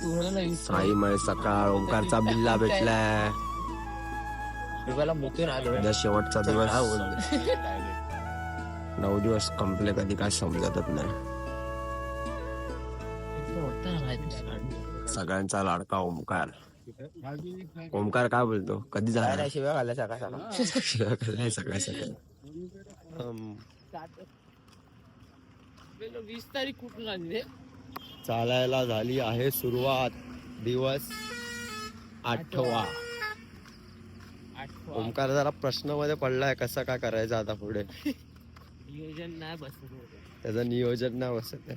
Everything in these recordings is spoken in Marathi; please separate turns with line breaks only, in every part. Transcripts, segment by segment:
साईमय सकाळ ओंकारचा बिल्ला भेटलाय. उद्या शेवटचा दिवस. 9 दिवस कंप्ले कधी काय समजतच नाही. सगळ्यांचा लाडका ओमकार. ओमकार काय बोलतो? कधी जाणार? शिव्या खाल्ल्या सकाळ सकाळ. शिव्या खाल्ल्या सकाळ सकाळ.
20 तारीख कुठून आली?
चालायला झाली आहे सुरुवात. दिवस 8वा. ओमकार जरा प्रश्न मध्ये पडलाय, कसं काय करायचं आता पुढे.
नियोजन नाही बसत.
त्याचं नियोजन नाही बसत आहे.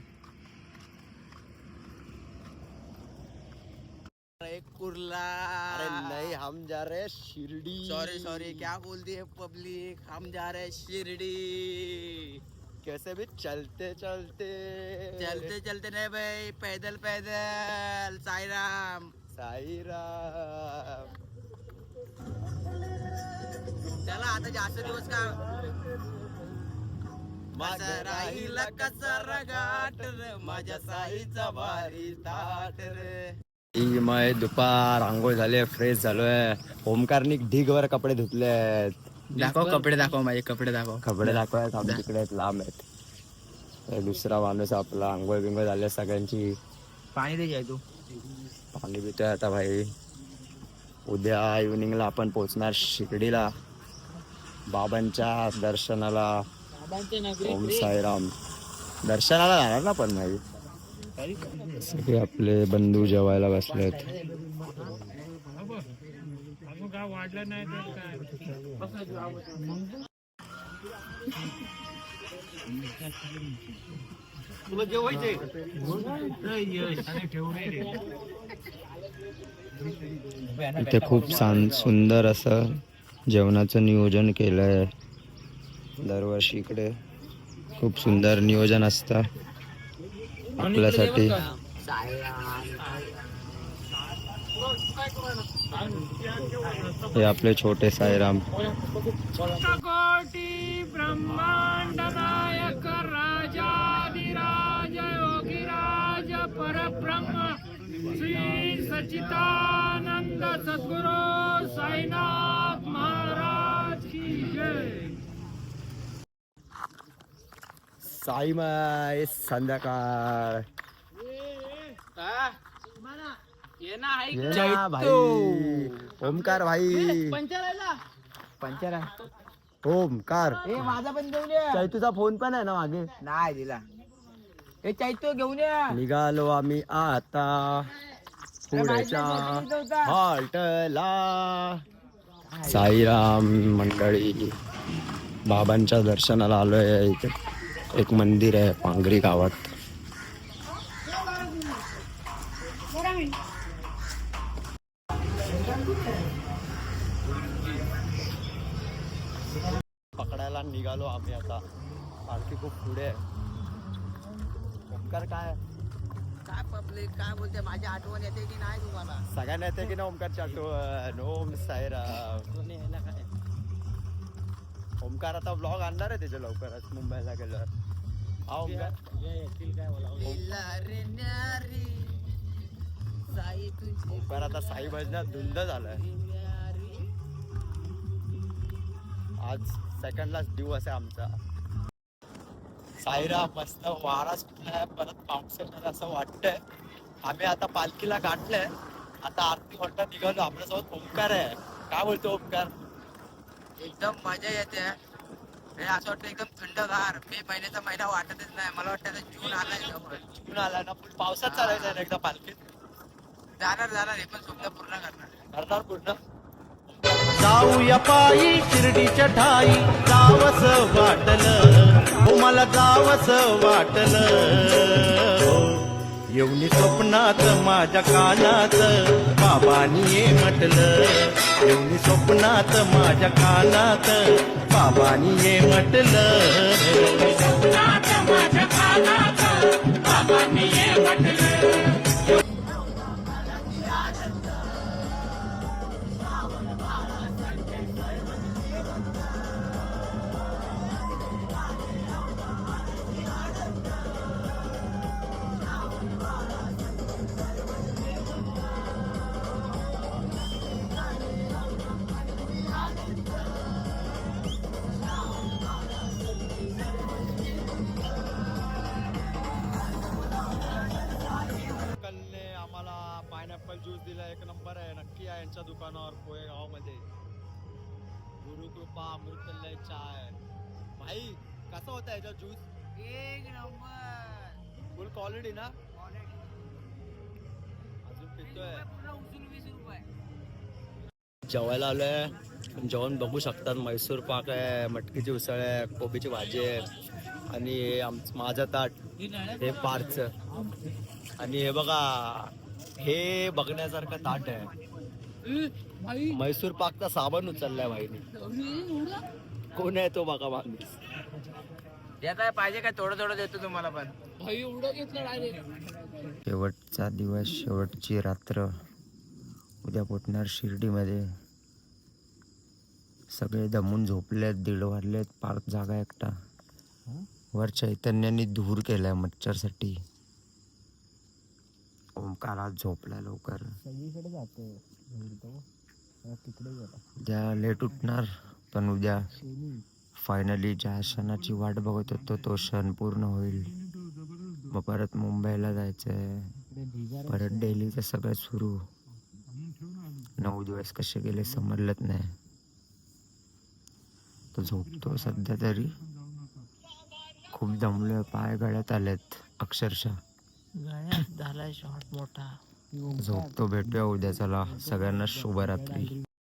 एक कुर्ला.
अरे नहीं, हम जा रहे शिरडी.
सॉरी क्या बोलती है पब्लिक? हम जा रहे शिरडी.
कैसे भी चलते
चलते नहीं भाई, पैदल साईराम. चला आता जास्त दिवस का राहिला कसर गाठ रे, माझ्या साईचा भारी ताट रे.
मय दुपार आंघोळ झाले, फ्रेश झालोय. ओमकारनी ढीगवर कपडे धुतलेत.
दाखव कपडे, दाखव माझे कपडे, दाखव
कपडे दाखवायत. आमच्या तिकडे आहेत, लांब आहेत. दुसरा माणूस आपला आंघोळ बिंघोळ झाले सगळ्यांची.
पाणी दे तू.
पाणी पितोय आता भाई. उद्या इव्हनिंगला आपण पोहोचणार शिर्डीला बाबांच्या दर्शनाला. ओम साईराम दर्शनाला जाणार ना पण भाई. सगळे आपले बंधू जेवायला बसलेत. इथे खूप सुंदर असं जेवणाचं नियोजन केलंय. दरवर्षी इकडे खूप सुंदर नियोजन असतं आपल्यासाठी. हे आपले छोटे साईराम.
कोटी ब्रह्मांड नायक राजाधिराज योगीराज परब्रह्म श्री सच्चिदानंद सद्गुरु साईनाथ महाराज की जय.
साईमाय संध्याकाळ.
ये ना
भाई ओमकार भाई.
पंचर
ओमकार
माझा पण घेऊन या.
चैतूचा फोन पण आहे ना मागे.
नाही दिला. हे चैतू घेऊन या.
निघालो आम्ही आता पुढच्या हॉल्टला. साईराम मंडळी, बाबांच्या दर्शनाला आलोय. इथे एक मंदिर आहे पांगरी गावात. पकडायला निघालो आम्ही आता. पालखी खूप पुढे आहे. ओमकार काय
पब्लिक काय बोलते? माझी आठवण येते की नाही तुम्हाला?
सगळ्यांना येते की ना ओमकारची आठवण? ओम साईराम. ओमकार आता ब्लॉग आणणार आहे त्याच्या लवकरच मुंबईला गेल्यावर. हा ओमकार. ओमकार आता साई भजनात धुंद झालाय. आज सेकंड लास्ट दिवस आहे आमचा. साईराम मस्त वारा सुटलाय, परत पाऊस येणार असं वाटतंय. आम्ही आता पालखीला गाठलंय. आता आरती घंटा निघालो. आपल्यासोबत ओमकार आहे. काय बोलतो ओमकार?
एकदम मजा येते. हे असं वाटतं एकदम थंडगार. मे महिन्याचा महिना वाटतच नाही. मला वाटतं जून आलाय.
जून आला ना. पावसात चालायचं ना एकदा पालखीत.
जाणार हे पण स्वप्न पूर्ण करणार
पूर्ण.
जाऊया पायी शिर्डीच्या ठाई. जावस वाटलं हो, मला जावस वाटलं. येऊन स्वप्नात माझ्या कानात बाबांनी ये म्हटलं. येऊन स्वप्नात माझ्या कानात बाबांनी ये म्हटलं. स्वप्नात माझ्या कानात बाबांनी ये म्हटलं.
दादाच्या दुकानावर पोहे गावामध्ये गुरुकृपा अमृतलय चाय. भाई कसा होता याचा ज्यूस?
एक नंबर
फुल क्वालिटी ना?
क्वालिटी.
अजून पितोय.
पूर्ण उचलून 20 रुपये.
जेवायला आलोय. जेवण बघू शकतात. मैसूर पाक आहे, मटकीची उसळ आहे, कोबीची भाजी आहे आणि हे माझं ताट हे पारचं. आणि हे बघा हे बघण्यासारखं ताट आहे. मैसूर पाकचा साबण उचललाय भाईने. कोण आहे तो बघा माणूस.
या काय पाहिजे काय थोडं थोडं देतो तुम्हाला पण.
शेवटचा दिवस, शेवटची रात्र. उद्या पोचणार शिर्डीमध्ये. सगळे दमून झोपलेत. 1:30 वाजलेत. पार्क जागा एकटा. वर चैतन्याने धूर केलाय मच्छरसाठी. ओमकार आज झोपला लवकर. उद्या लेट उठणार, पण उद्या फायनली ज्या क्षणाची वाट बघत होतो तो क्षण पूर्ण होईल. मग परत मुंबईला जायचंय. परत डेलीचं सगळं सुरू. 9 दिवस कसे गेले समजलंच नाही. तो झोपतो सध्या तरी. खूप दमलोय. पाय गळ्यात आलेत अक्षरशः.
गळ्यात झालाय शॉट मोठा.
झोपतो. भेटूया उद्या. चला सगळ्यांना शुभरात्री.